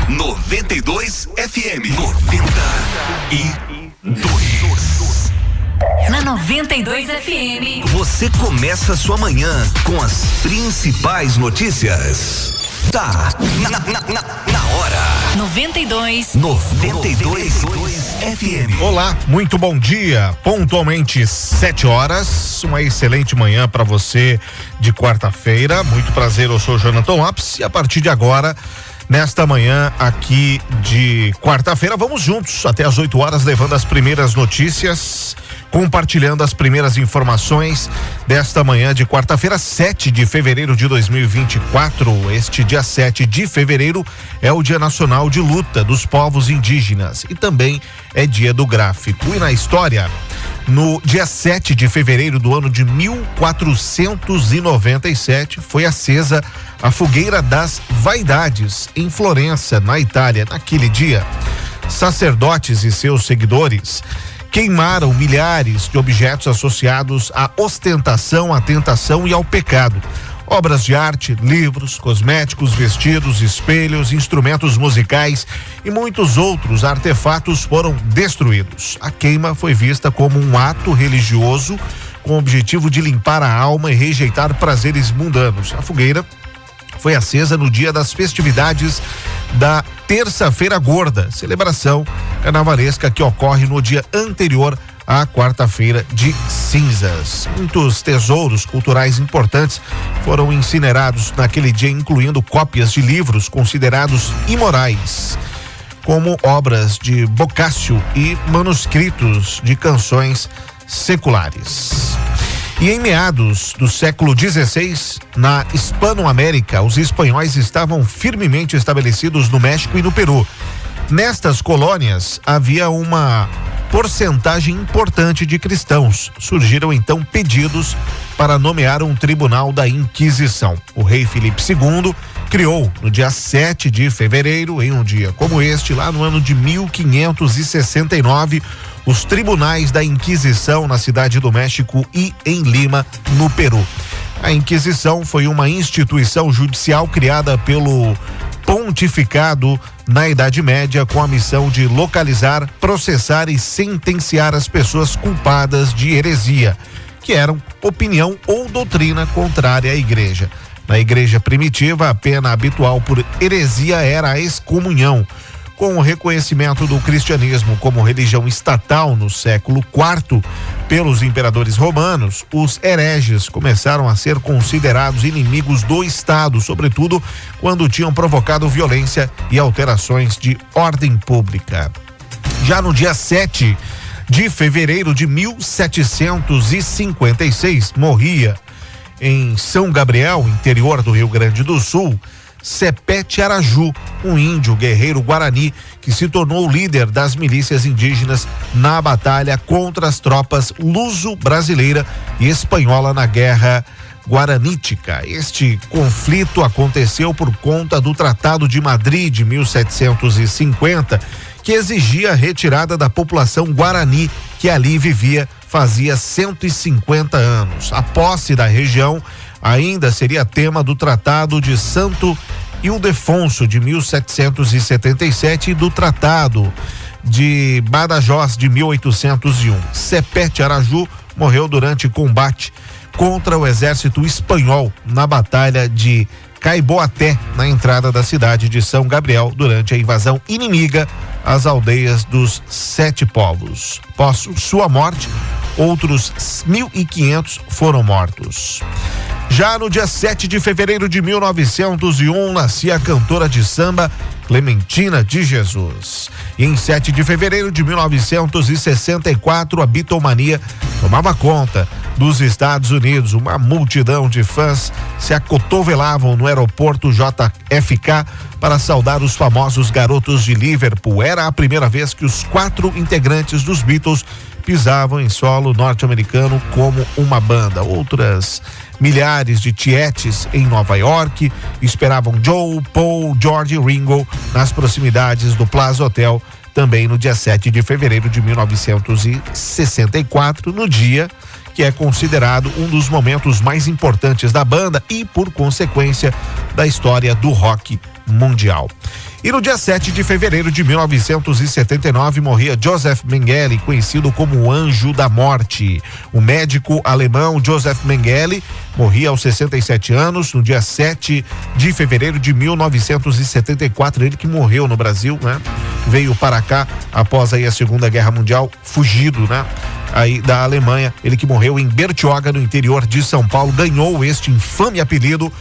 92 FM 92. Na 92 FM. Você começa sua manhã com as principais notícias. Tá na hora. 92 FM. Olá, muito bom dia. Pontualmente 7 horas. Uma excelente manhã para você de quarta-feira. Muito prazer, eu sou o Jonathan Lopes e a partir de agora, nesta manhã aqui de quarta-feira, vamos juntos até as 8 horas, levando as primeiras notícias, compartilhando as primeiras informações desta manhã de quarta-feira, 7 de fevereiro de 2024. Este dia 7 de fevereiro é o Dia Nacional de Luta dos Povos Indígenas e também é Dia do Gráfico. E na história, no dia 7 de fevereiro do ano de 1497, foi acesa a Fogueira das Vaidades em Florença, na Itália. Naquele dia, sacerdotes e seus seguidores queimaram milhares de objetos associados à ostentação, à tentação e ao pecado. Obras de arte, livros, cosméticos, vestidos, espelhos, instrumentos musicais e muitos outros artefatos foram destruídos. A queima foi vista como um ato religioso com o objetivo de limpar a alma e rejeitar prazeres mundanos. A fogueira foi acesa no dia das festividades da Terça-feira Gorda, celebração carnavalesca que ocorre no dia anterior à Quarta-feira de Cinzas. Muitos tesouros culturais importantes foram incinerados naquele dia, incluindo cópias de livros considerados imorais, como obras de Boccaccio e manuscritos de canções seculares. E em meados do século XVI, na Hispanoamérica, os espanhóis estavam firmemente estabelecidos no México e no Peru. Nestas colônias havia uma porcentagem importante de cristãos. Surgiram então pedidos para nomear um tribunal da Inquisição. O rei Filipe II criou no dia 7 de fevereiro, em um dia como este, lá no ano de 1569, os tribunais da Inquisição na Cidade do México e em Lima, no Peru. A Inquisição foi uma instituição judicial criada pelo pontificado na Idade Média com a missão de localizar, processar e sentenciar as pessoas culpadas de heresia, que eram opinião ou doutrina contrária à igreja. Na igreja primitiva, a pena habitual por heresia era a excomunhão. Com o reconhecimento do cristianismo como religião estatal no século IV pelos imperadores romanos, os hereges começaram a ser considerados inimigos do Estado, sobretudo quando tinham provocado violência e alterações de ordem pública. Já no dia 7 de fevereiro de 1756, morria em São Gabriel, interior do Rio Grande do Sul, Sepete Araju, um índio guerreiro guarani que se tornou líder das milícias indígenas na batalha contra as tropas luso-brasileira e espanhola na Guerra Guaranítica. Este conflito aconteceu por conta do Tratado de Madrid de 1750, que exigia a retirada da população guarani que ali vivia fazia 150 anos. A posse da região ainda seria tema do Tratado de Santo Ildefonso de 1777 e do Tratado de Badajoz de 1801. Sepete Araju morreu durante combate contra o exército espanhol na Batalha de Caiboaté, na entrada da cidade de São Gabriel, durante a invasão inimiga às aldeias dos Sete Povos. Após sua morte, outros 1.500 foram mortos. Já no dia 7 de fevereiro de 1901, nascia a cantora de samba Clementina de Jesus. E em 7 de fevereiro de 1964, a Beatlemania tomava conta dos Estados Unidos. Uma multidão de fãs se acotovelavam no aeroporto JFK para saudar os famosos garotos de Liverpool. Era a primeira vez que os 4 integrantes dos Beatles pisavam em solo norte-americano como uma banda. Outras milhares de tietes em Nova York esperavam Joe, Paul, George e Ringo nas proximidades do Plaza Hotel, também no dia 7 de fevereiro de 1964, no dia que é considerado um dos momentos mais importantes da banda e, por consequência, da história do rock mundial. E no dia 7 de fevereiro de 1979 morria Joseph Mengele, conhecido como o Anjo da Morte. O médico alemão Joseph Mengele morria aos 67 anos no dia 7 de fevereiro de 1974. Ele que morreu no Brasil, né? Veio para cá após aí a Segunda Guerra Mundial, fugido, né? Aí da Alemanha. Ele que morreu em Bertioga, no interior de São Paulo, ganhou este infame apelido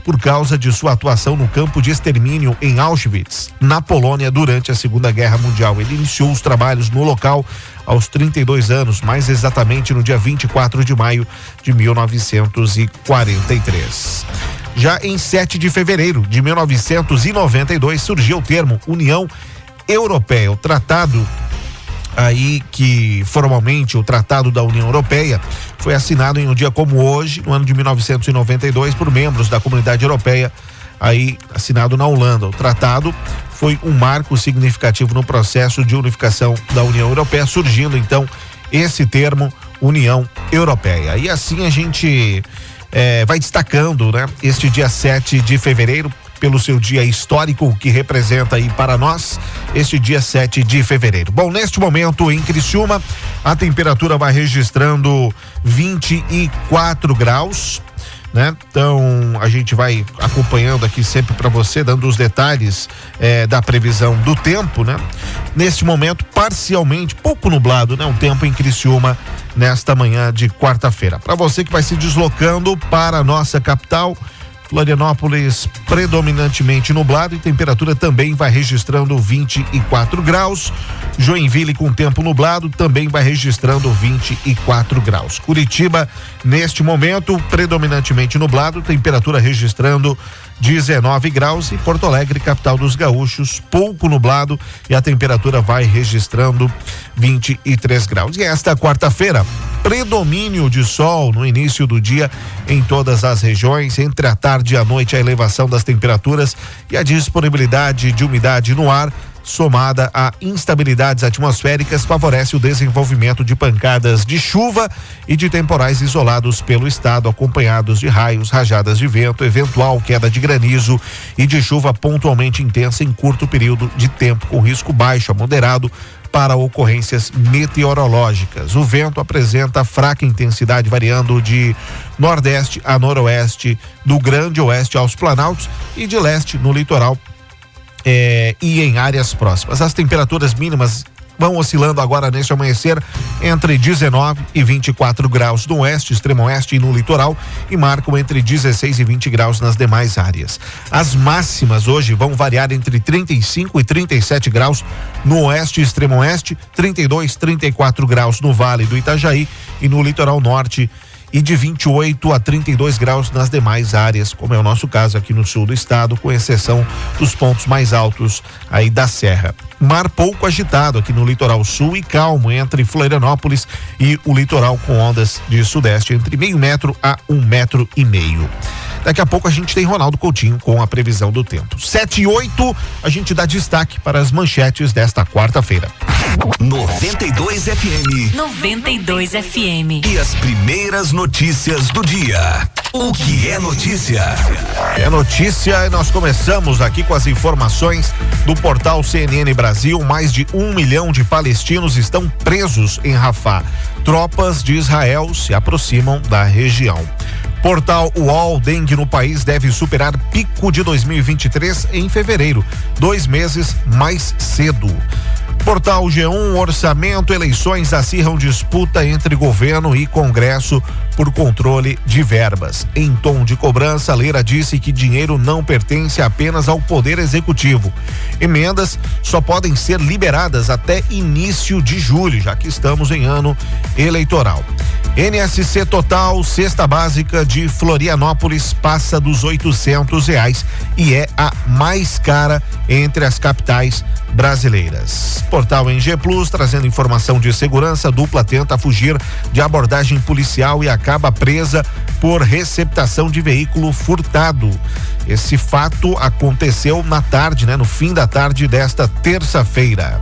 por causa de sua atuação no campo de extermínio em Auschwitz, na Polônia, durante a Segunda Guerra Mundial. Ele iniciou os trabalhos no local aos 32 anos, mais exatamente no dia 24 de maio de 1943. Já em 7 de fevereiro de 1992 surgiu o termo União Europeia. O tratado aí que formalmente o Tratado da União Europeia foi assinado em um dia como hoje, no ano de 1992, por membros da Comunidade Europeia, aí assinado na Holanda. O tratado foi um marco significativo no processo de unificação da União Europeia, surgindo então esse termo União Europeia. E assim a gente vai destacando, né, este dia 7 de fevereiro, pelo seu dia histórico que representa aí para nós este dia 7 de fevereiro. Bom, neste momento em Criciúma, a temperatura vai registrando 24 graus, né? Então a gente vai acompanhando aqui sempre para você, dando os detalhes da previsão do tempo, né? Neste momento, parcialmente, pouco nublado, né? O tempo em Criciúma nesta manhã de quarta-feira. Para você que vai se deslocando para a nossa capital, Florianópolis predominantemente nublado e temperatura também vai registrando 24 graus. Joinville com tempo nublado também vai registrando 24 graus. Curitiba, neste momento, predominantemente nublado, temperatura registrando 19 graus. E Porto Alegre, capital dos gaúchos, pouco nublado e a temperatura vai registrando 23 graus. E esta quarta-feira, predomínio de sol no início do dia em todas as regiões. Entre a tarde e a noite, a elevação das temperaturas e a disponibilidade de umidade no ar, somada a instabilidades atmosféricas, favorece o desenvolvimento de pancadas de chuva e de temporais isolados pelo estado, acompanhados de raios, rajadas de vento, eventual queda de granizo e de chuva pontualmente intensa em curto período de tempo, com risco baixo a moderado para ocorrências meteorológicas. O vento apresenta fraca intensidade, variando de nordeste a noroeste, do grande oeste aos planaltos e de leste no litoral e em áreas próximas. As temperaturas mínimas vão oscilando agora neste amanhecer entre 19 e 24 graus no oeste, extremo oeste e no litoral, e marcam entre 16 e 20 graus nas demais áreas. As máximas hoje vão variar entre 35 e 37 graus no oeste e extremo oeste, 32, 34 graus no Vale do Itajaí e no litoral norte, e de 28 a 32 graus nas demais áreas, como é o nosso caso aqui no sul do estado, com exceção dos pontos mais altos aí da serra. Mar pouco agitado aqui no litoral sul e calmo entre Florianópolis e o litoral, com ondas de sudeste entre meio metro a 1,5 metro. Daqui a pouco a gente tem Ronaldo Coutinho com a previsão do tempo. 7 e 8, a gente dá destaque para as manchetes desta quarta-feira. 92 FM. 92 FM. E as primeiras notícias do dia. O que é notícia? É notícia e nós começamos aqui com as informações do portal CNN Brasil. Mais de 1 milhão de palestinos estão presos em Rafah. Tropas de Israel se aproximam da região. Portal UOL, dengue no país deve superar pico de 2023 em fevereiro, 2 meses mais cedo. Portal G1, orçamento, eleições acirram disputa entre governo e Congresso por controle de verbas. Em tom de cobrança, Leira disse que dinheiro não pertence apenas ao Poder Executivo. Emendas só podem ser liberadas até início de julho, já que estamos em ano eleitoral. NSC Total, cesta básica de Florianópolis passa dos R$800 e é a mais cara entre as capitais brasileiras. Portal NG Plus, trazendo informação de segurança, dupla tenta fugir de abordagem policial e acaba presa por receptação de veículo furtado. Esse fato aconteceu na tarde, no fim da tarde desta terça-feira.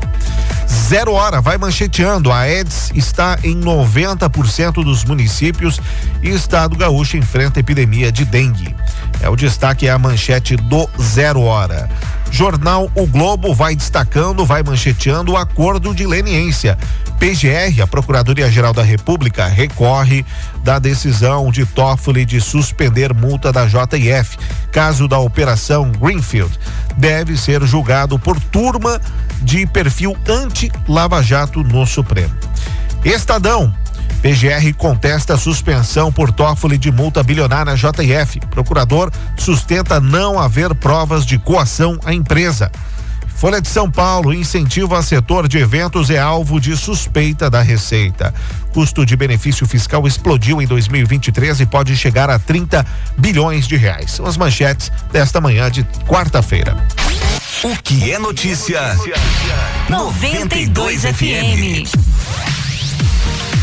0 hora, vai mancheteando. A Aedes está em 90% dos municípios e o estado gaúcho enfrenta epidemia de dengue. O destaque é a manchete do 0 hora. Jornal O Globo vai destacando, vai mancheteando o acordo de leniência. PGR, a Procuradoria-Geral da República, recorre da decisão de Toffoli de suspender multa da JF. Caso da Operação Greenfield deve ser julgado por turma de perfil anti-Lava Jato no Supremo. Estadão. PGR contesta a suspensão por Toffoli de multa bilionária JF. Procurador sustenta não haver provas de coação à empresa. Folha de São Paulo, incentivo a setor de eventos é alvo de suspeita da Receita. Custo de benefício fiscal explodiu em 2023 e pode chegar a 30 bilhões de reais. São as manchetes desta manhã de quarta-feira. O que é notícia? 92 FM.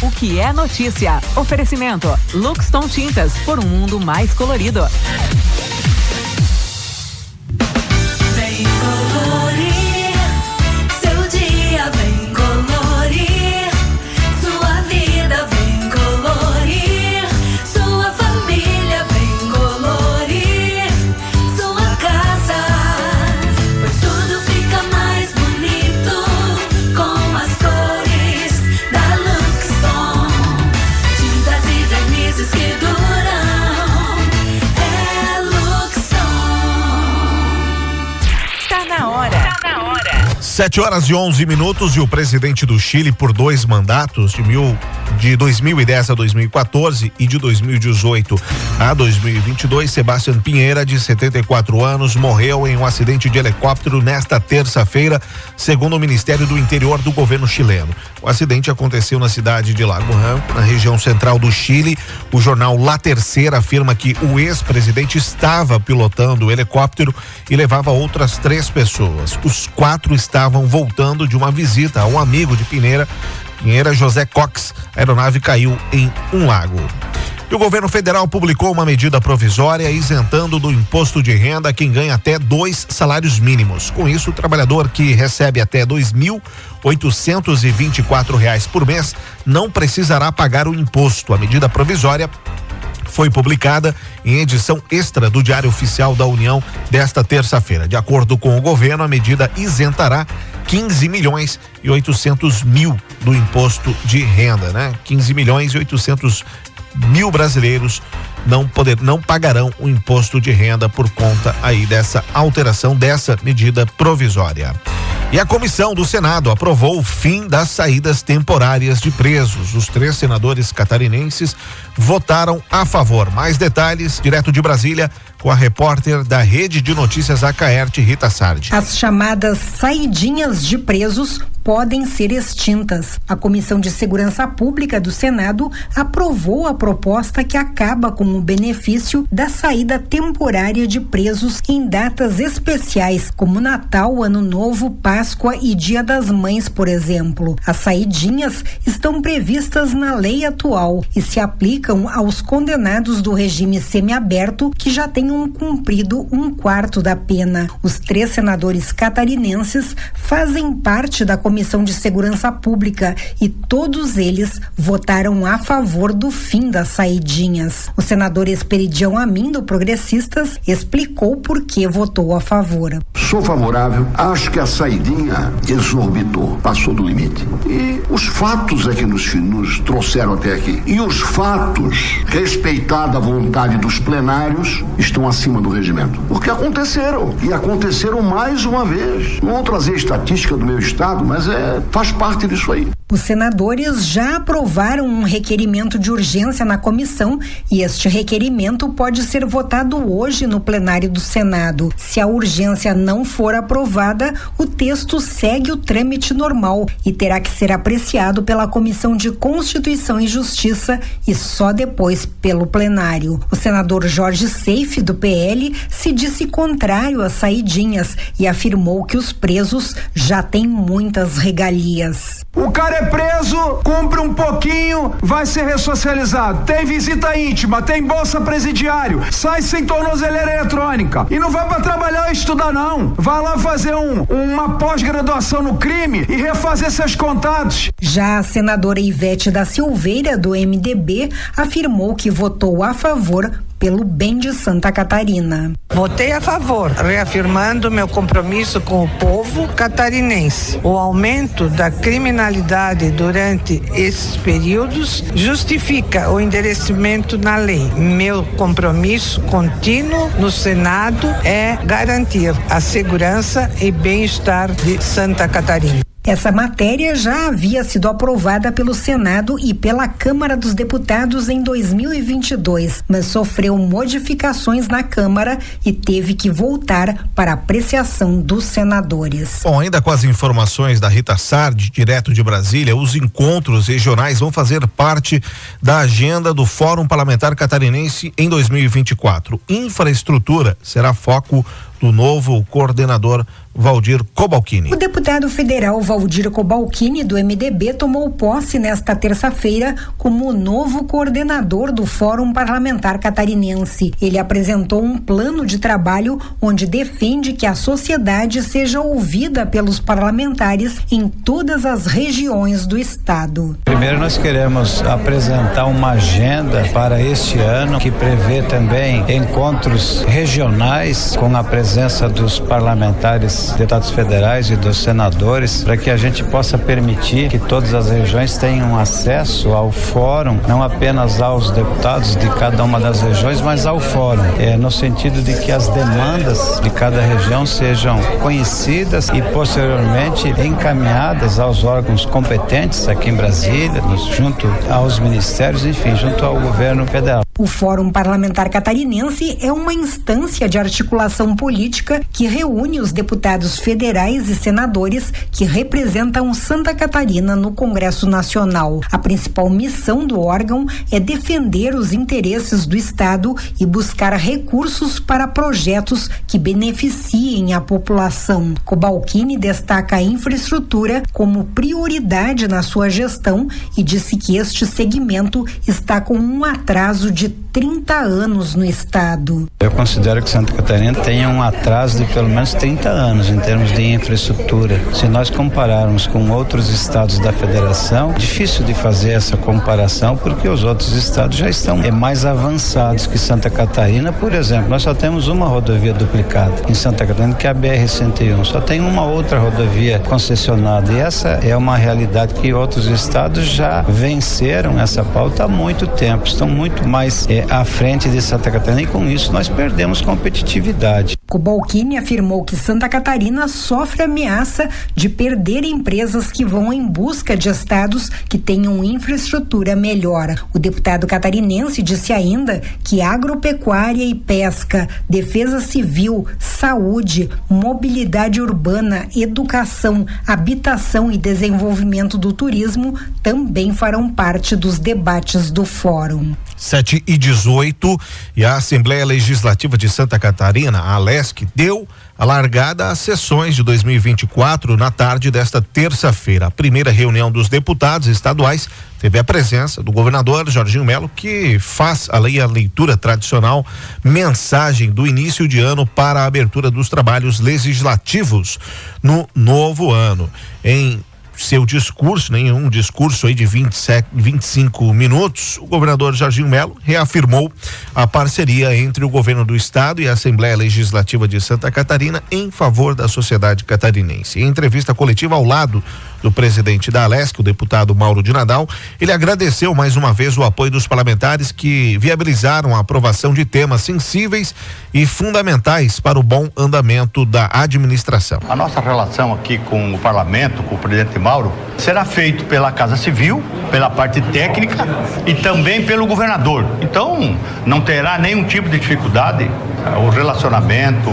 O que é notícia? Oferecimento Luxton Tintas, por um mundo mais colorido. Vem colorir seu dia, vem colorir sua vida, vem colorir sua família, vem colorir sua casa, pois tudo fica mais bonito com as cores da Luxton. Tintas e vernizes que duram, é Luxton. Tá na hora. 7h11 e o presidente do Chile por 2 mandatos de 2010 a 2014 e de 2018 a 2022, Sebastián Piñera, de 74 anos, morreu em um acidente de helicóptero nesta terça-feira, segundo o Ministério do Interior do governo chileno. O acidente aconteceu na cidade de Lago Ranco, na região central do Chile. O jornal La Terceira afirma que o ex-presidente estava pilotando o helicóptero e levava outras 3 pessoas. Os 4 estavam voltando de uma visita a um amigo de Piñera, José Cox. A aeronave caiu em um lago. E o governo federal publicou uma medida provisória isentando do imposto de renda quem ganha até 2 salários mínimos. Com isso, o trabalhador que recebe até R$2.824 por mês não precisará pagar o imposto. A medida provisória foi publicada em edição extra do Diário Oficial da União desta terça-feira. De acordo com o governo, a medida isentará 15.800.000 do imposto de renda, né? 15.800.000 brasileiros não pagarão o imposto de renda por conta aí dessa alteração, dessa medida provisória. E a comissão do Senado aprovou o fim das saídas temporárias de presos. Os 3 senadores catarinenses votaram a favor. Mais detalhes, direto de Brasília, com a repórter da Rede de Notícias Acaerte, Rita Sardi. As chamadas saidinhas de presos podem ser extintas. A Comissão de Segurança Pública do Senado aprovou a proposta que acaba com o benefício da saída temporária de presos em datas especiais, como Natal, Ano Novo, Páscoa e Dia das Mães, por exemplo. As saidinhas estão previstas na lei atual e se aplicam aos condenados do regime semiaberto que já tenham cumprido 1/4 da pena. Os 3 senadores catarinenses fazem parte da Comissão de Segurança Pública e todos eles votaram a favor do fim das saidinhas. O senador Esperidião Amin, do Progressistas, explicou por que votou a favor. Sou favorável, acho que a saidinha exorbitou, passou do limite. E os fatos é que nos trouxeram até aqui. E os fatos, respeitada a vontade dos plenários, estão acima do regimento. Porque aconteceram. E aconteceram mais uma vez. Não vou trazer estatística do meu estado, mas faz parte disso aí. Os senadores já aprovaram um requerimento de urgência na comissão e este requerimento pode ser votado hoje no plenário do Senado. Se a urgência não for aprovada, o texto segue o trâmite normal e terá que ser apreciado pela Comissão de Constituição e Justiça e só depois pelo plenário. O senador Jorge Seife, do PL, se disse contrário às saidinhas e afirmou que os presos já têm muitas regalias. O cara é preso, cumpre um pouquinho, vai ser ressocializado. Tem visita íntima, tem bolsa presidiário, sai sem tornozeleira eletrônica e não vai para trabalhar ou estudar não. Vai lá fazer uma pós-graduação no crime e refazer seus contatos. Já a senadora Ivete da Silveira, do MDB, afirmou que votou a favor pelo bem de Santa Catarina. Votei a favor, reafirmando meu compromisso com o povo catarinense. O aumento da criminalidade durante esses períodos justifica o endereçamento na lei. Meu compromisso contínuo no Senado é garantir a segurança e bem-estar de Santa Catarina. Essa matéria já havia sido aprovada pelo Senado e pela Câmara dos Deputados em 2022, mas sofreu modificações na Câmara e teve que voltar para apreciação dos senadores. Bom, ainda com as informações da Rita Sardi, direto de Brasília, os encontros regionais vão fazer parte da agenda do Fórum Parlamentar Catarinense em 2024. Infraestrutura será foco do novo coordenador Valdir Cobalcini. O deputado federal Valdir Cobalcini, do MDB, tomou posse nesta terça-feira como o novo coordenador do Fórum Parlamentar Catarinense. Ele apresentou um plano de trabalho onde defende que a sociedade seja ouvida pelos parlamentares em todas as regiões do estado. Primeiro, nós queremos apresentar uma agenda para este ano que prevê também encontros regionais com a presença dos parlamentares, deputados federais e dos senadores, para que a gente possa permitir que todas as regiões tenham acesso ao fórum, não apenas aos deputados de cada uma das regiões, mas ao fórum, no sentido de que as demandas de cada região sejam conhecidas e posteriormente encaminhadas aos órgãos competentes aqui em Brasília, junto aos ministérios, enfim, junto ao governo federal. O Fórum Parlamentar Catarinense é uma instância de articulação política que reúne os deputados federais e senadores que representam Santa Catarina no Congresso Nacional. A principal missão do órgão é defender os interesses do Estado e buscar recursos para projetos que beneficiem a população. Cobalcini destaca a infraestrutura como prioridade na sua gestão e disse que este segmento está com um atraso de 30 anos no estado. Eu considero que Santa Catarina tem um atraso de pelo menos 30 anos em termos de infraestrutura. Se nós compararmos com outros estados da federação, difícil de fazer essa comparação porque os outros estados já estão mais avançados que Santa Catarina. Por exemplo, nós só temos uma rodovia duplicada em Santa Catarina, que é a BR-101. Só tem uma outra rodovia concessionada e essa é uma realidade que outros estados já venceram essa pauta há muito tempo, estão muito mais à frente de Santa Catarina e com isso nós perdemos competitividade. Cobalcini afirmou que Santa Catarina sofre ameaça de perder empresas que vão em busca de estados que tenham infraestrutura melhor. O deputado catarinense disse ainda que agropecuária e pesca, defesa civil, saúde, mobilidade urbana, educação, habitação e desenvolvimento do turismo também farão parte dos debates do fórum. 7h18 e a Assembleia Legislativa de Santa Catarina, a ALESC, deu a largada às sessões de 2024 na tarde desta terça-feira. A primeira reunião dos deputados estaduais teve a presença do governador Jorginho Melo, que faz a leitura tradicional, mensagem do início de ano para a abertura dos trabalhos legislativos no novo ano. Em seu discurso, nenhum discurso aí de 25 minutos, o governador Jorginho Melo reafirmou a parceria entre o governo do estado e a Assembleia Legislativa de Santa Catarina em favor da sociedade catarinense. Em entrevista coletiva ao lado do presidente da ALESC, o deputado Mauro de Nadal, ele agradeceu mais uma vez o apoio dos parlamentares que viabilizaram a aprovação de temas sensíveis e fundamentais para o bom andamento da administração. A nossa relação aqui com o parlamento, com o presidente Mauro, será feito pela Casa Civil, pela parte técnica e também pelo governador. Então, não terá nenhum tipo de dificuldade. O relacionamento,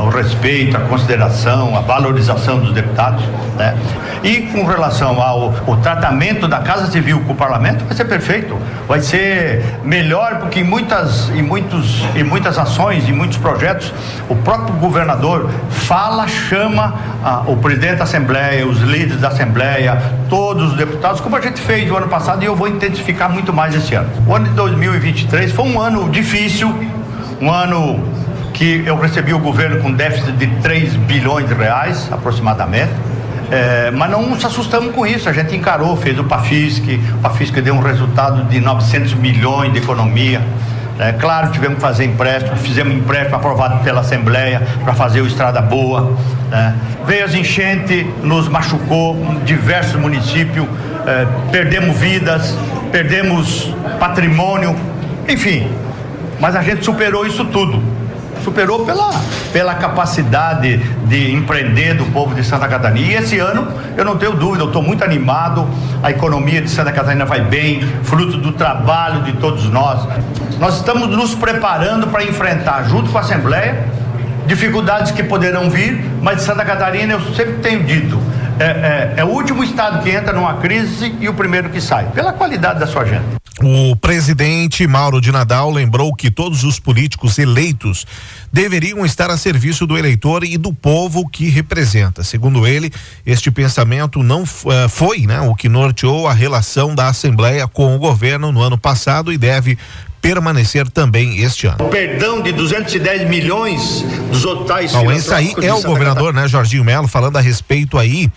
o respeito, a consideração, a valorização dos deputados, né? E com relação ao tratamento da Casa Civil com o parlamento, vai ser perfeito. Vai ser melhor porque em muitas ações, em muitos projetos, o próprio governador chama o presidente da Assembleia, os líderes da Assembleia, todos os deputados, como a gente fez no ano passado, e eu vou intensificar muito mais esse ano. O ano de 2023 foi um ano difícil, um ano que eu recebi o governo com déficit de 3 bilhões de reais, aproximadamente. Mas não nos assustamos com isso, a gente encarou, fez o PAFISC deu um resultado de 900 milhões de economia, Claro, tivemos que fazer empréstimo, fizemos empréstimo aprovado pela Assembleia para fazer o Estrada Boa. Veio as enchentes, nos machucou em diversos municípios, perdemos vidas, perdemos patrimônio, enfim, mas a gente superou isso tudo. Superou pela capacidade de empreender do povo de Santa Catarina. E esse ano, eu não tenho dúvida, eu estou muito animado, a economia de Santa Catarina vai bem, fruto do trabalho de todos nós. Nós estamos nos preparando para enfrentar, junto com a Assembleia, dificuldades que poderão vir, mas de Santa Catarina, eu sempre tenho dito, é o último estado que entra numa crise e o primeiro que sai, pela qualidade da sua gente. O presidente Mauro de Nadal lembrou que todos os políticos eleitos deveriam estar a serviço do eleitor e do povo que representa. Segundo ele, este pensamento não foi, o que norteou a relação da Assembleia com o governo no ano passado e deve permanecer também este ano. O perdão de 210 milhões dos hospitais. Esse aí é o governador, Jorginho Melo, falando a respeito aí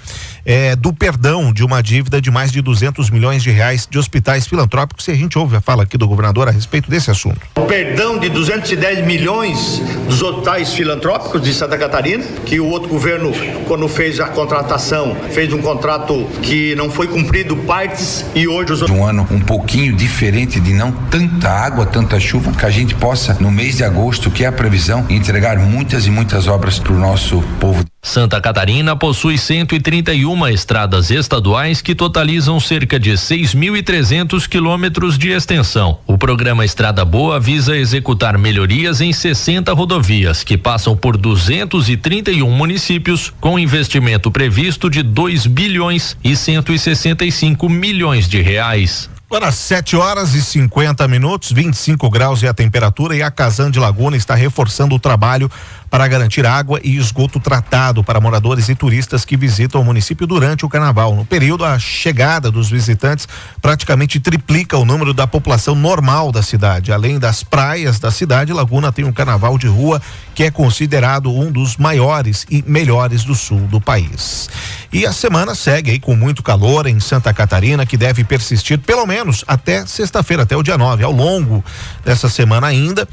do perdão de uma dívida de mais de 200 milhões de reais de hospitais filantrópicos, e a gente ouve a fala aqui do governador a respeito desse assunto. O perdão de 210 milhões dos hospitais filantrópicos de Santa Catarina, que o outro governo, quando fez a contratação, fez um contrato que não foi cumprido partes, e hoje um ano um pouquinho diferente, de não tanta água, tanta chuva, que a gente possa, no mês de agosto, que é a previsão, entregar muitas e muitas obras para o nosso povo. Santa Catarina possui 131 estradas estaduais que totalizam cerca de 6.300 quilômetros de extensão. O programa Estrada Boa visa executar melhorias em 60 rodovias que passam por 231 municípios, com investimento previsto de 2 bilhões e 165 milhões de reais. Agora 7h50, 25 graus é a temperatura, e a Casan de Laguna está reforçando o trabalho para garantir água e esgoto tratado para moradores e turistas que visitam o município durante o carnaval. No período, a chegada dos visitantes praticamente triplica o número da população normal da cidade. Além das praias da cidade, Laguna tem um carnaval de rua que é considerado um dos maiores e melhores do sul do país. E a semana segue aí com muito calor em Santa Catarina, que deve persistir pelo menos até sexta-feira, até o dia 9. Ao longo dessa semana ainda,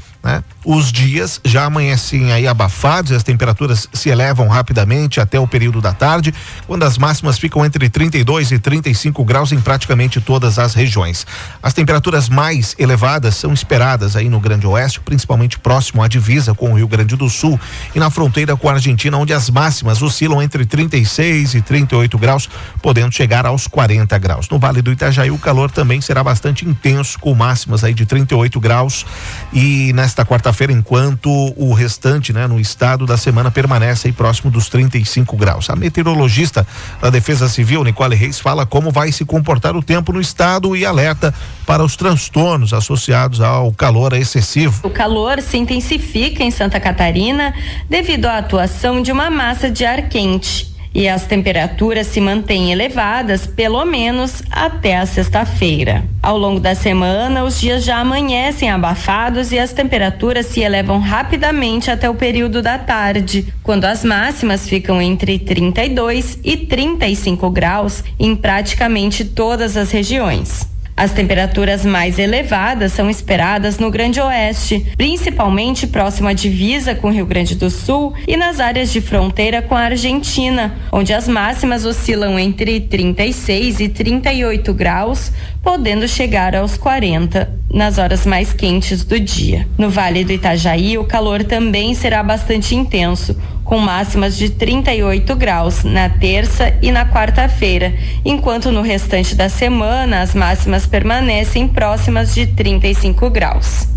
os dias já amanhecem aí abafados e as temperaturas se elevam rapidamente até o período da tarde, quando as máximas ficam entre 32 e 35 graus em praticamente todas as regiões. As temperaturas mais elevadas são esperadas aí no Grande Oeste, principalmente próximo à divisa com o Rio Grande do Sul e na fronteira com a Argentina, onde as máximas oscilam entre 36 e 38 graus, podendo chegar aos 40 graus. No Vale do Itajaí, o calor também será bastante intenso, com máximas aí de 38 graus, e nesta quarta-feira, enquanto o restante, no estado da semana permanece aí próximo dos 35 graus. A meteorologista da Defesa Civil, Nicole Reis, fala como vai se comportar o tempo no estado e alerta para os transtornos associados ao calor excessivo. O calor se intensifica em Santa Catarina devido à atuação de uma massa de ar quente. E as temperaturas se mantêm elevadas pelo menos até a sexta-feira. Ao longo da semana, os dias já amanhecem abafados e as temperaturas se elevam rapidamente até o período da tarde, quando as máximas ficam entre 32 e 35 graus em praticamente todas as regiões. As temperaturas mais elevadas são esperadas no Grande Oeste, principalmente próximo à divisa com o Rio Grande do Sul e nas áreas de fronteira com a Argentina, onde as máximas oscilam entre 36 e 38 graus, podendo chegar aos 40 nas horas mais quentes do dia. No Vale do Itajaí, o calor também será bastante intenso, com máximas de 38 graus na terça e na quarta-feira, enquanto no restante da semana as máximas permanecem próximas de 35 graus.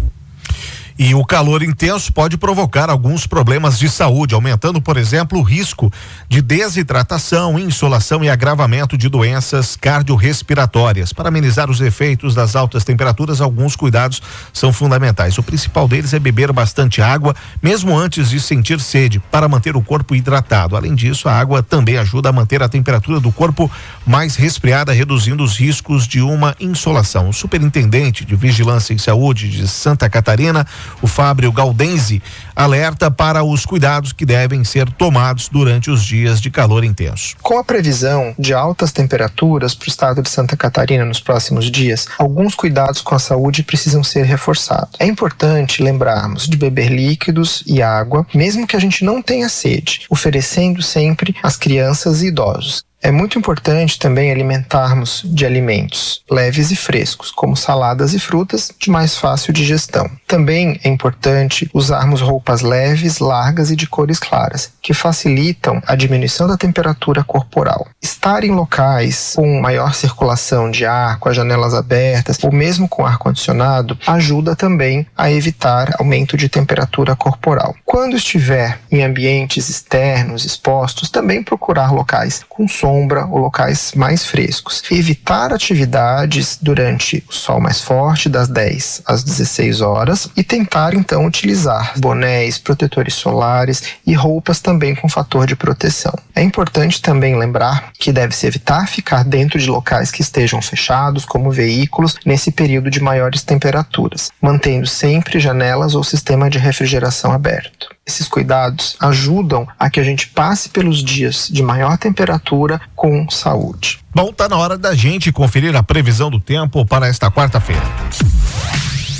E o calor intenso pode provocar alguns problemas de saúde, aumentando, por exemplo, o risco de desidratação, insolação e agravamento de doenças cardiorrespiratórias. Para amenizar os efeitos das altas temperaturas, alguns cuidados são fundamentais. O principal deles é beber bastante água, mesmo antes de sentir sede, para manter o corpo hidratado. Além disso, a água também ajuda a manter a temperatura do corpo mais resfriada, reduzindo os riscos de uma insolação. O superintendente de Vigilância em Saúde de Santa Catarina, O Fábio Galdenzi alerta para os cuidados que devem ser tomados durante os dias de calor intenso. Com a previsão de altas temperaturas para o estado de Santa Catarina nos próximos dias, alguns cuidados com a saúde precisam ser reforçados. É importante lembrarmos de beber líquidos e água, mesmo que a gente não tenha sede, oferecendo sempre às crianças e idosos. É muito importante também alimentarmos de alimentos leves e frescos, como saladas e frutas de mais fácil digestão. Também é importante usarmos roupas leves, largas e de cores claras, que facilitam a diminuição da temperatura corporal. Estar em locais com maior circulação de ar, com as janelas abertas ou mesmo com ar-condicionado, ajuda também a evitar aumento de temperatura corporal. Quando estiver em ambientes externos, expostos, também procurar locais com sombra ou locais mais frescos. Evitar atividades durante o sol mais forte, das 10 às 16 horas, e tentar então utilizar bonés, protetores solares e roupas também com fator de proteção. É importante também lembrar que deve-se evitar ficar dentro de locais que estejam fechados, como veículos, nesse período de maiores temperaturas, mantendo sempre janelas ou sistema de refrigeração aberto. Esses cuidados ajudam a que a gente passe pelos dias de maior temperatura com saúde. Bom, tá na hora da gente conferir a previsão do tempo para esta quarta-feira.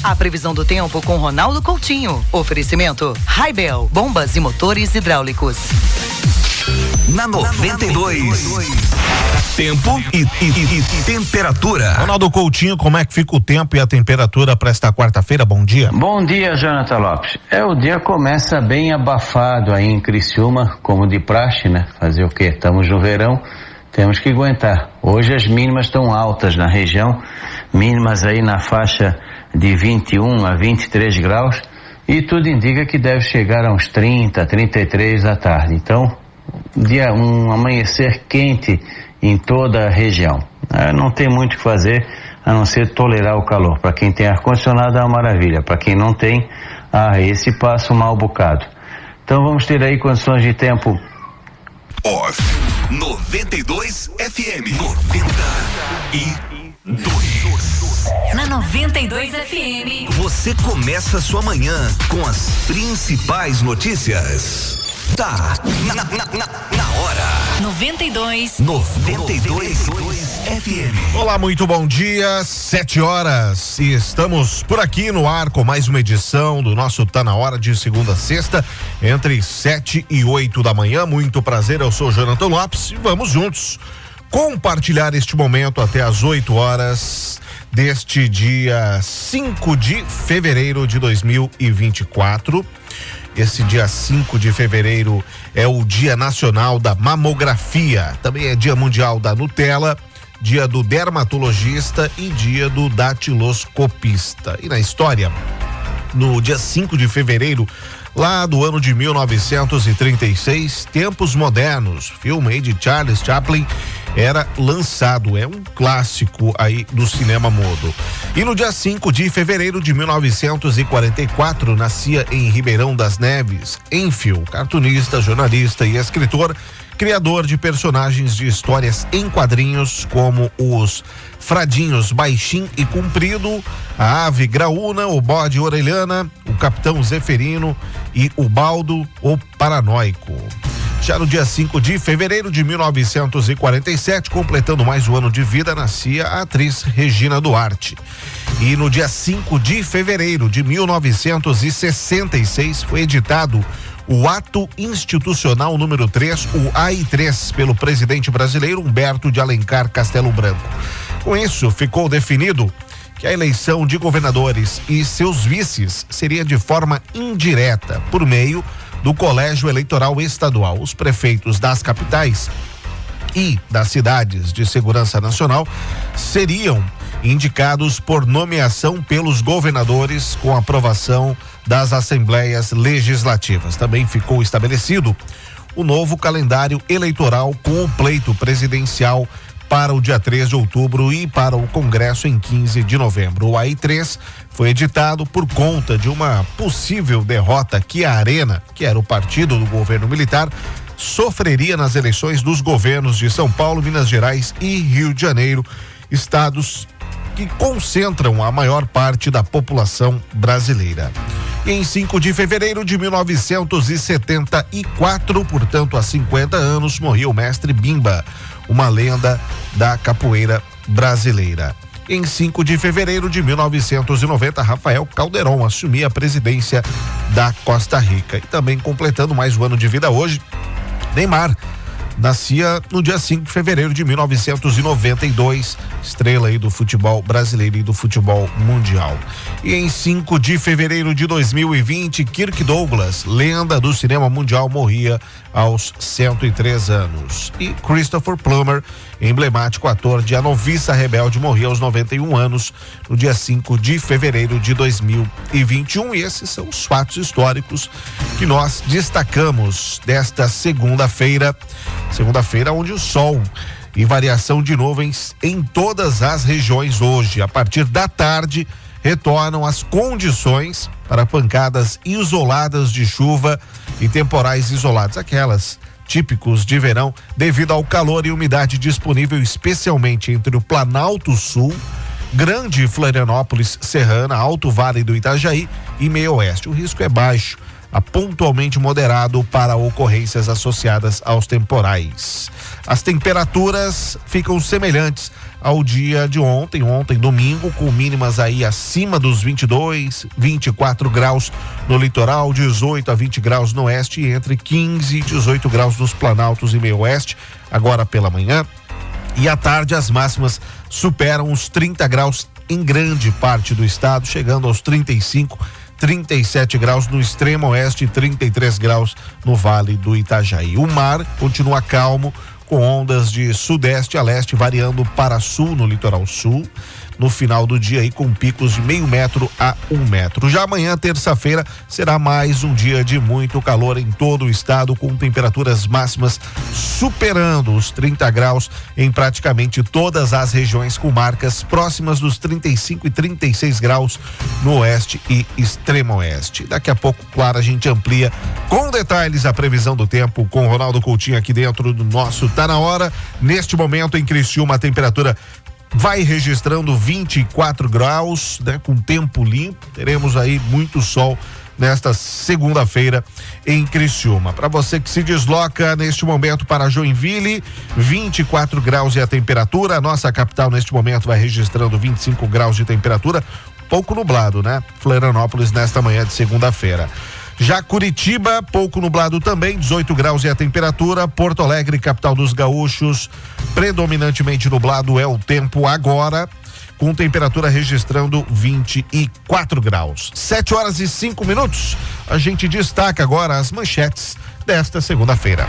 A previsão do tempo com Ronaldo Coutinho. Oferecimento Raibel, bombas e motores hidráulicos. Na 92. Tempo e temperatura. Ronaldo Coutinho, como é que fica o tempo e a temperatura para esta quarta-feira? Bom dia. Bom dia, Jonathan Lopes. O dia começa bem abafado aí em Criciúma, como de praxe, né? Fazer o quê? Estamos no verão, temos que aguentar. Hoje as mínimas estão altas na região, mínimas aí na faixa de 21 a 23 graus, e tudo indica que deve chegar a uns 30, 33 à tarde. Então, um amanhecer quente em toda a região. Não tem muito o que fazer a não ser tolerar o calor. Para quem tem ar-condicionado é uma maravilha, para quem não tem, esse passa um mau bocado. Então vamos ter aí condições de tempo. 92 FM 92. Na 92 FM. Você começa sua manhã com as principais notícias. Tá na hora. 92 FM. Olá, muito bom dia, 7 horas, e estamos por aqui no ar com mais uma edição do nosso Tá na Hora, de segunda a sexta, entre 7 e 8 da manhã. Muito prazer, eu sou o Jonathan Lopes e vamos juntos compartilhar este momento até às 8 horas deste dia 5 de fevereiro de 2024. Esse dia 5 de fevereiro é o Dia Nacional da Mamografia, também é Dia Mundial da Nutella, Dia do Dermatologista e Dia do Datiloscopista. E na história, no dia 5 de fevereiro, lá do ano de 1936, Tempos Modernos, filme aí de Charles Chaplin, era lançado. É um clássico aí do cinema mudo. E no dia 5 de fevereiro de 1944, nascia em Ribeirão das Neves Enfield, cartunista, jornalista e escritor, criador de personagens de histórias em quadrinhos como os Fradinhos Baixinho e Comprido, a Ave Graúna, o Bode Orelhana, o Capitão Zeferino e o Baldo, o Paranoico. Já no dia 5 de fevereiro de 1947, completando mais um ano de vida, nascia a atriz Regina Duarte. E no dia 5 de fevereiro de 1966 foi editado o Ato Institucional número 3, o AI3, pelo presidente brasileiro Humberto de Alencar Castelo Branco. Com isso, ficou definido que a eleição de governadores e seus vices seria de forma indireta, por meio do Colégio Eleitoral Estadual. Os prefeitos das capitais e das cidades de segurança nacional seriam indicados por nomeação pelos governadores com aprovação das assembleias legislativas. Também ficou estabelecido o novo calendário eleitoral com o pleito presidencial para o dia 3 de outubro e para o Congresso em 15 de novembro. O AI3 foi editado por conta de uma possível derrota que a Arena, que era o partido do governo militar, sofreria nas eleições dos governos de São Paulo, Minas Gerais e Rio de Janeiro, estados que concentram a maior parte da população brasileira. E em 5 de fevereiro de 1974, portanto há 50 anos, morreu o mestre Bimba, uma lenda da capoeira brasileira. Em 5 de fevereiro de 1990, Rafael Calderon assumia a presidência da Costa Rica. E também completando mais um ano de vida hoje, Neymar nascia no dia 5 de fevereiro de 1992, estrela aí do futebol brasileiro e do futebol mundial. E em 5 de fevereiro de 2020, Kirk Douglas, lenda do cinema mundial, morria aos 103 anos. E Christopher Plummer, emblemático ator de A Noviça Rebelde, morria aos 91 anos no dia 5 de fevereiro de 2021. E esses são os fatos históricos que nós destacamos desta segunda-feira onde o sol e variação de nuvens em todas as regiões hoje. A partir da tarde, retornam as condições para pancadas isoladas de chuva e temporais isolados, aquelas típicos de verão, devido ao calor e umidade disponível, especialmente entre o Planalto Sul, Grande Florianópolis Serrana, Alto Vale do Itajaí e Meio Oeste. O risco é baixo a pontualmente moderado para ocorrências associadas aos temporais. As temperaturas ficam semelhantes ao dia de ontem domingo, com mínimas aí acima dos 22, 24 graus no litoral, 18 a 20 graus no oeste e entre 15 e 18 graus nos Planaltos e Meio Oeste, agora pela manhã. E à tarde as máximas superam os 30 graus em grande parte do estado, chegando aos 35, 37 graus no extremo oeste e 33 graus no Vale do Itajaí. O mar continua calmo, com ondas de sudeste a leste variando para sul no litoral sul, no final do dia aí com picos de meio metro a 1 metro. Já amanhã, terça-feira, será mais um dia de muito calor em todo o estado, com temperaturas máximas superando os 30 graus em praticamente todas as regiões, com marcas próximas dos 35 e 36 graus no oeste e extremo oeste. Daqui a pouco, claro, a gente amplia com detalhes a previsão do tempo com Ronaldo Coutinho aqui dentro do nosso Tá Na Hora. Neste momento em Criciúma, a temperatura vai registrando 24 graus, né? Com tempo limpo, teremos aí muito sol nesta segunda-feira em Criciúma. Para você que se desloca neste momento para Joinville, 24 graus é a temperatura. A nossa capital neste momento vai registrando 25 graus de temperatura, pouco nublado, né? Florianópolis nesta manhã de segunda-feira. Já Curitiba, pouco nublado também, 18 graus é a temperatura. Porto Alegre, capital dos gaúchos, predominantemente nublado é o tempo agora, com temperatura registrando 24 graus. 7h05. A gente destaca agora as manchetes desta segunda-feira.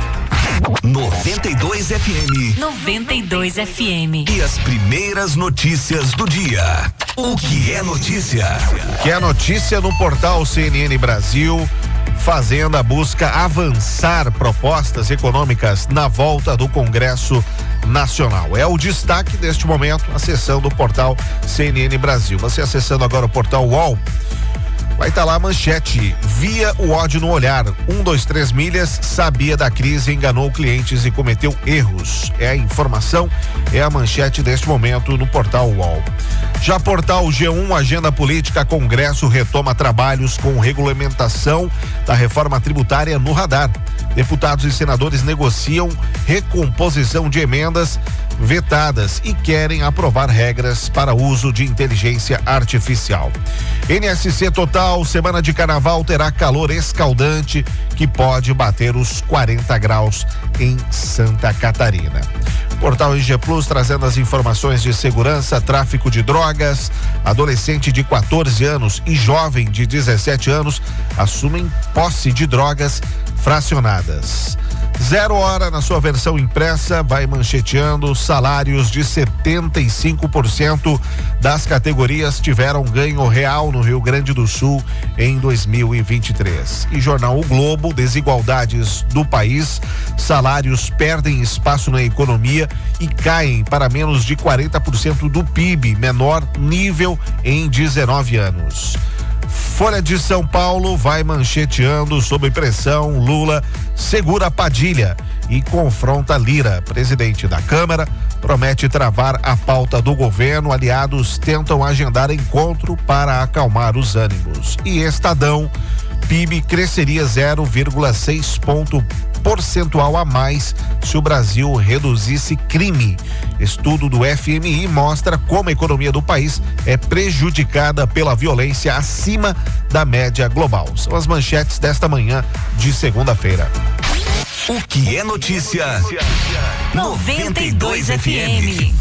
92 FM. 92 FM. E as primeiras notícias do dia. O que é notícia? Que é notícia no portal CNN Brasil. Fazenda busca avançar propostas econômicas na volta do Congresso Nacional. É o destaque deste momento, acessando o portal CNN Brasil. Você acessando agora o portal UOL, vai estar lá a manchete: via o ódio no olhar, 123 milhas sabia da crise, enganou clientes e cometeu erros. É a informação, é a manchete deste momento no portal UOL. Já portal G1, agenda política, Congresso retoma trabalhos com regulamentação da reforma tributária no radar. Deputados e senadores negociam recomposição de emendas vetadas e querem aprovar regras para uso de inteligência artificial. NSC Total, semana de carnaval terá calor escaldante que pode bater os 40 graus em Santa Catarina. Portal IG Plus trazendo as informações de segurança, tráfico de drogas. Adolescente de 14 anos e jovem de 17 anos assumem posse de drogas fracionadas. 0 Hora, na sua versão impressa, vai mancheteando: salários de 75% das categorias tiveram ganho real no Rio Grande do Sul em 2023. E jornal O Globo, desigualdades do país, salários perdem espaço na economia e caem para menos de 40% do PIB, menor nível em 19 anos. Folha de São Paulo vai mancheteando: sob pressão, Lula segura Padilha e confronta Lira. Presidente da Câmara promete travar a pauta do governo. Aliados tentam agendar encontro para acalmar os ânimos. E Estadão, PIB cresceria 0,6 ponto percentual a mais se o Brasil reduzisse crime. Estudo do FMI mostra como a economia do país é prejudicada pela violência acima da média global. São as manchetes desta manhã de segunda-feira. O que é notícia? 92 FM.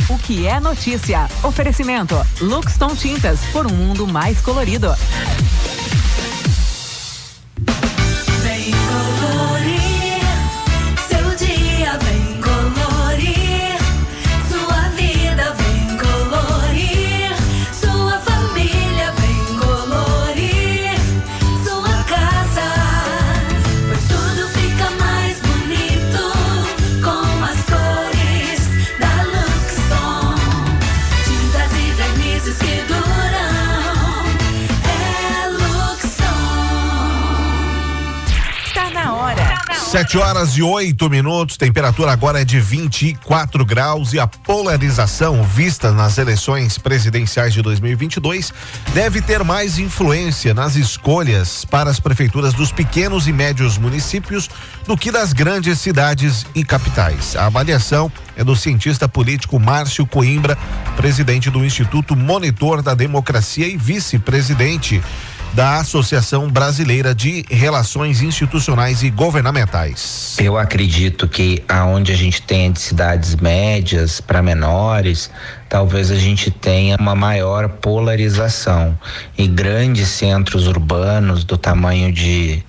O que é notícia? Oferecimento Luxton Tintas, por um mundo mais colorido. Vem colorir seu dia, vem colorir sua vida, vem colorir sua família, vem colorir sua casa, pois tudo fica mais bonito com as cores da Luxton. Tintas e vernizes que duram, é Luxton. Tá na hora. 7h08, temperatura agora é de 24 graus e a polarização vista nas eleições presidenciais de 2022 deve ter mais influência nas escolhas para as prefeituras dos pequenos e médios municípios do que das grandes cidades e capitais. A avaliação é do cientista político Márcio Coimbra, presidente do Instituto Monitor da Democracia e vice-presidente da Associação Brasileira de Relações Institucionais e Governamentais. Eu acredito que aonde a gente tem de cidades médias para menores, talvez a gente tenha uma maior polarização. E grandes centros urbanos do tamanho de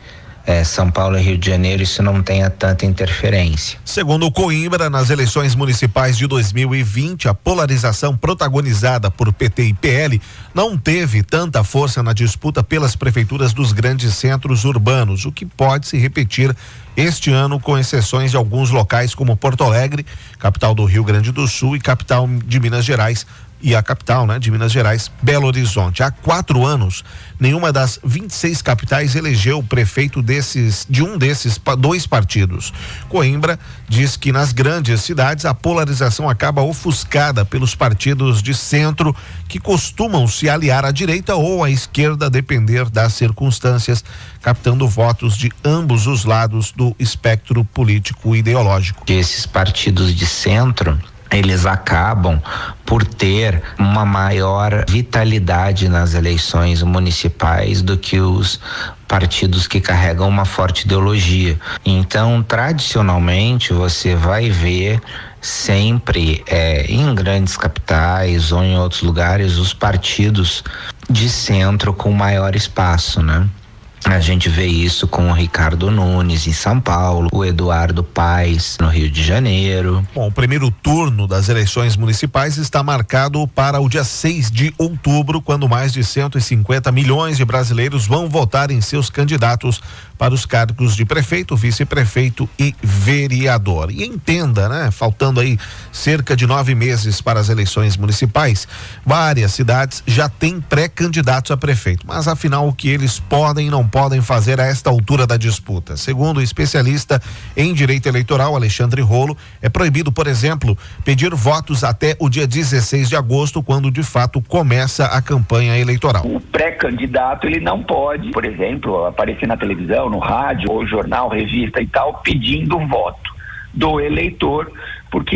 São Paulo e Rio de Janeiro, isso não tenha tanta interferência. Segundo o Coimbra, nas eleições municipais de 2020, a polarização protagonizada por PT e PL não teve tanta força na disputa pelas prefeituras dos grandes centros urbanos, o que pode se repetir este ano, com exceções de alguns locais como Porto Alegre, capital do Rio Grande do Sul, e capital de Minas Gerais, e a capital, de Minas Gerais, Belo Horizonte. Há 4 anos, nenhuma das 26 capitais elegeu o prefeito de um desses 2 partidos. Coimbra diz que nas grandes cidades a polarização acaba ofuscada pelos partidos de centro, que costumam se aliar à direita ou à esquerda, a depender das circunstâncias, captando votos de ambos os lados do espectro político ideológico. Esses partidos de centro, eles acabam por ter uma maior vitalidade nas eleições municipais do que os partidos que carregam uma forte ideologia. Então, tradicionalmente, você vai ver sempre em grandes capitais ou em outros lugares os partidos de centro com maior espaço, né? A gente vê isso com o Ricardo Nunes em São Paulo, o Eduardo Paes no Rio de Janeiro. Bom, o primeiro turno das eleições municipais está marcado para o dia 6 de outubro, quando mais de 150 milhões de brasileiros vão votar em seus candidatos para os cargos de prefeito, vice-prefeito e vereador. E entenda, faltando aí cerca de 9 meses para as eleições municipais, várias cidades já têm pré-candidatos a prefeito, mas afinal o que eles podem e não podem fazer a esta altura da disputa? Segundo o especialista em direito eleitoral Alexandre Rolo, é proibido, por exemplo, pedir votos até o dia 16 de agosto, quando de fato começa a campanha eleitoral. O pré-candidato, ele não pode, por exemplo, aparecer na televisão, no rádio, ou jornal, revista e tal, pedindo voto do eleitor, porque